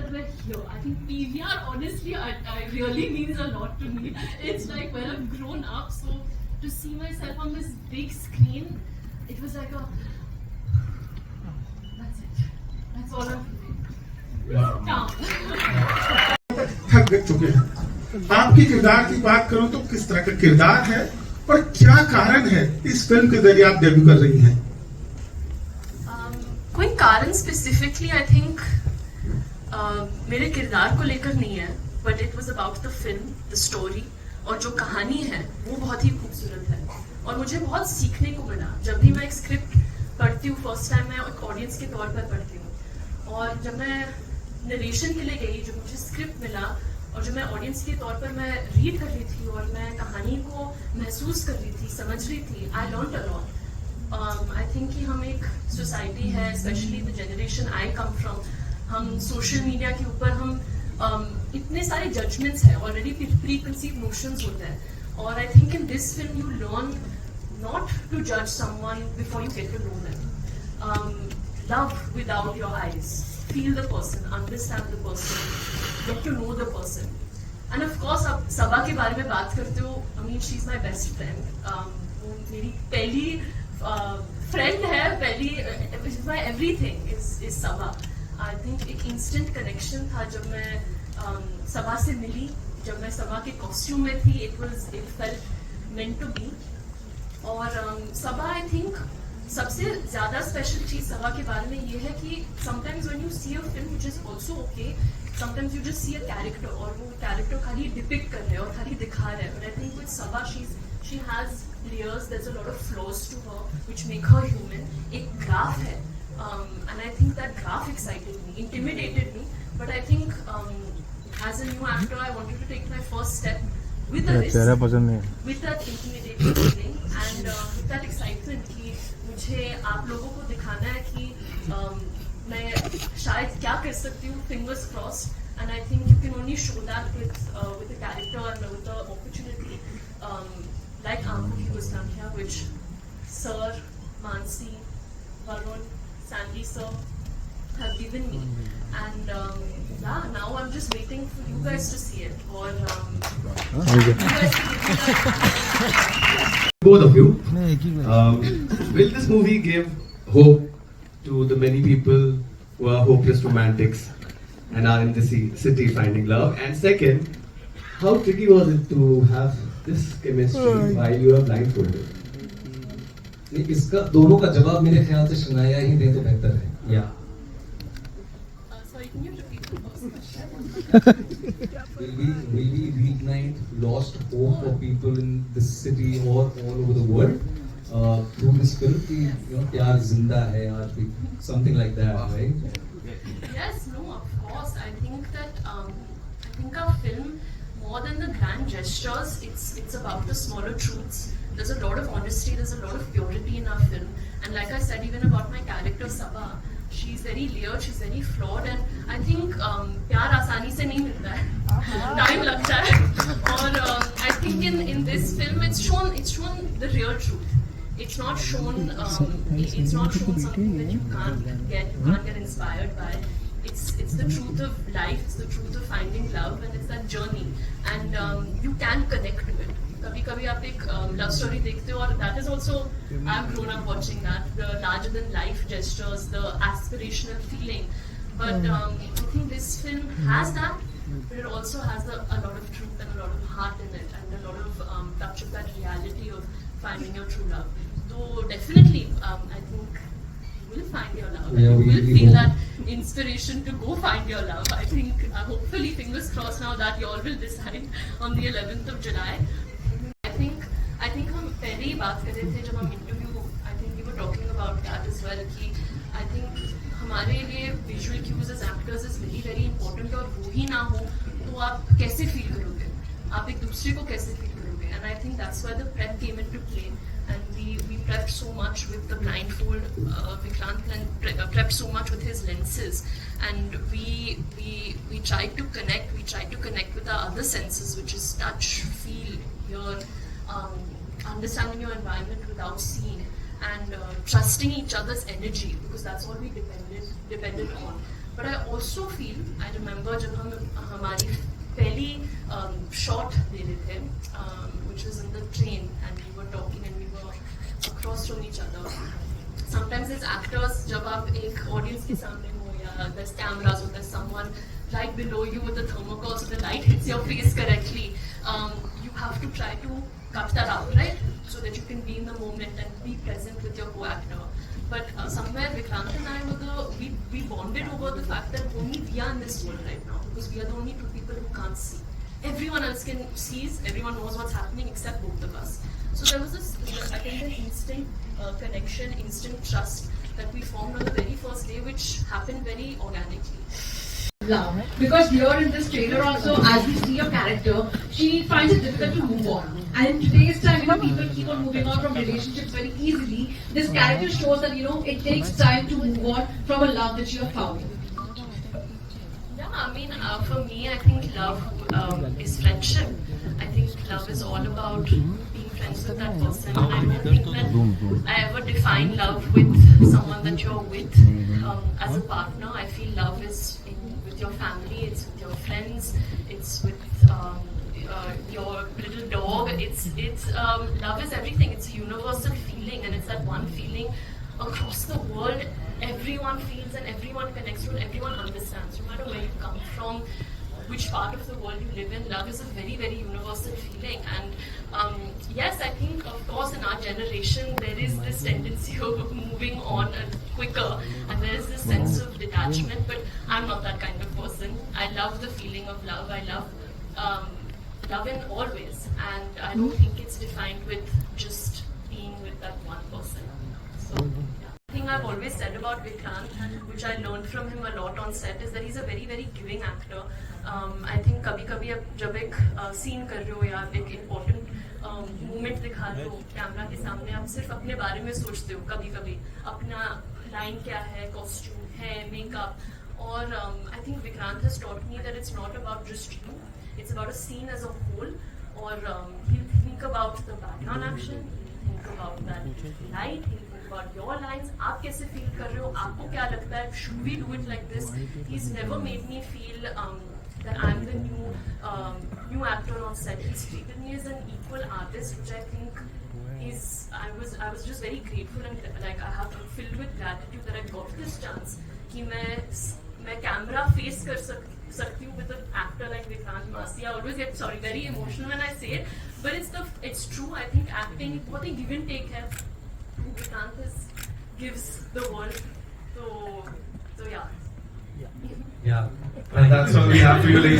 that we're here. I think PVR, honestly, I really means a lot to me. It's like where I've grown up. So to see myself on this big screen, it was like a. That's it. That's all I'm feeling. Down. थक चुके हैं। आपके किरदार की बात करूं तो किस तरह का किरदार है और क्या कारण है इस फिल्म के जरिए आप डेब्यू कर रही हैं? कोई कारण स्पेसिफिकली आई थिंक मेरे किरदार को लेकर नहीं है, but it was about the film, the story, और जो कहानी है वो बहुत ही खूबसूरत है और मुझे बहुत सीखने को मिला। जब भी मैं एक स्क्रिप्ट पढ़ती हूँ, फर्स्ट टाइम मैं एक ऑडियंस के तौर पर पढ़ती हूँ, और जब मैं नरेशन के लिए गई, जो मुझे स्क्रिप्ट मिला और जो मैं ऑडियंस के तौर पर मैं रीड कर रही थी और मैं कहानी को महसूस कर रही थी, समझ रही थी, I learn a lot. I think कि हम एक सोसाइटी है, specially the generation I come from, हम सोशल मीडिया के ऊपर हम इतने सारे जजमेंट्स हैं, ऑलरेडी प्री कंसीव नोशंस होते हैं, और I think in this film you learn not to जज someone before you get to know them, love without your eyes, feel the person, understand the person, get to know the person. And of course, आप सबा के बारे में बात करते हो, I mean, she's my best friend. वो मेरी पहली friend है, पहली my everything is Saba. I think एक instant connection था जब मैं सबा से मिली, जब मैं सबा के costume में थी, it felt meant to be. और सबा I think सबसे ज्यादा स्पेशल चीज सभा के बारे में ये है कि sometimes when you see a film which is also okay, sometimes you just see a character और वो कैरेक्टर खाली डिपिक्ट कर रहे हैं और खाली दिखा रहे हैं, बट आई थिंक विद सभा she has layers, there is a lot of flaws to her which make her human. एक ग्राफ है, and I think that graph excited me, intimidated me, but I think as a new actor I wanted to take my first step with the risk, with that intimidating feeling and with that excitement कि मुझे आप लोगों को दिखाना है कि मैं शायद क्या कर सकती हूँ, fingers crossed, and I think you can only show that with a character and with the opportunity like Aankhon Ki Gustakhiyaan, which Sir, Mansi, Varun, Sandy sir have given me, and yeah, now I'm just waiting for you guys to see it, or you guys to give me that. Both of you, will this movie give hope to the many people who are hopeless romantics and are in the city finding love? And second, how tricky was it to have this chemistry while you are blindfolded? इसका दोनों का जवाब मेरे ख्याल से शनाया ही दे तो बेहतर है. Yeah. Sorry, can you repeat the first question? Will we reignite lost hope for people in this city or all over the world through this film? कि प्यार जिंदा है आज भी, something like that, right? Yes, no, of course. I think our film, more than the grand gestures, it's about the smaller truths. There's a lot of honesty, there's a lot of purity in our film, and like I said, even about my character Sabha, she's very layered, she's very flawed, and I think प्यार आसानी से नहीं मिलता है, time लगता है, और I think in this film it's shown the real truth. It's not shown something that you can't get inspired by. It's the truth of life, it's the truth of finding love, and it's that journey, and you can connect to it. कभी कभी आप एक love story देखते हो, और that is also I have grown up watching that, the larger than life gestures, the aspirational feeling, but I think this film has that, but it also has a lot of truth and a lot of heart in it, and a lot of touch of that reality of finding your true love. So definitely, I think you will find your love. Yeah, you will we feel hope. that inspiration to go find your love. I think, hopefully, fingers crossed now that you all will decide on the 11th of July. I think हम पहले ही बात कर रहे थे जब हम interview, I think we were talking about that as well, कि I think हमारे लिए visual cues as actors is very very important, और वो ही ना हो तो आप कैसे फील करोगे, आप एक दूसरे को कैसे फील करोगे, and I think that's why the prep came into play, and we prepped so much with the blindfold. Vikrant prepped so much with his lenses, and we tried to connect with our other senses, which is touch, feel, hear, understanding your environment without seeing, and trusting each other's energy, because that's what we depended on. But I also feel, I remember जब हम हमारी पहली shot ले रहे थे, which was in the train, and we were talking and we were across from each other. Sometimes as actors, जब आप एक audience के सामने हो या there's cameras or there's someone right below you with the thermocol so the light hits your face correctly, you have to try to cut that out, right? So that you can be in the moment and be present with your co-actor. But somewhere Vikrant and I we bonded over the fact that only we are in this world right now because we are the only two people who can't see. Everyone else can sees, everyone knows what's happening except both of us. So there was this, I think, an instant connection, instant trust that we formed on the very first day, which happened very organically. Love. Because here in this trailer also, as we see your character, she finds it difficult to move on. And in today's time, people keep on moving on from relationships very easily. This character shows that, it takes time to move on from a love that you have found. Yeah, I mean, for me, I think love is friendship. I think love is all about being friends with that person. And I don't think that I ever define love with someone that you're with as a partner. I feel love is with your family, it's with your friends, it's with your little dog. It's love is everything. It's a universal feeling, and it's that one feeling across the world. Everyone feels and everyone connects to and everyone understands. No matter where you come from, which part of the world you live in, love is a very, very universal feeling. And yes, I think, of course, in our generation, there is this tendency of moving on quicker, and there is this sense of detachment, but I'm not that kind of person. I love the feeling of love. I love love in all ways, and I don't think it's defined with just being with that one person. So, yeah. The thing I've always said about Vikrant, which I learned from him a lot on set, is that he's a very, very giving actor. I think कभी-कभी आप जब एक scene कर रहे हो या एक important moment दिखा रहे हो कैमरा के सामने, आप सिर्फ अपने बारे में सोचते हो कभी-कभी, अपना line क्या है, costume है, makeup, और I think Vikrant has taught me that it's not about just you, it's about a scene as a whole, or he'll think about the background action, he'll think about that light, he'll think about your lines, आप कैसे feel कर रहे हो, आपको क्या लगता है, should we do it like this? He's never made me feel that I'm the new actor on set. He's treated me as an equal artist, which I think is, I was just very grateful and like I have filled with gratitude that I got this chance कि मैं camera face कर सकती हूँ with an actor like Vikrant Massey. I always get very emotional when I say it, but it's true. I think acting बहुत ही give and take है. Vikrant gives the world. So yeah. Yeah, and that's all we have for you, ladies.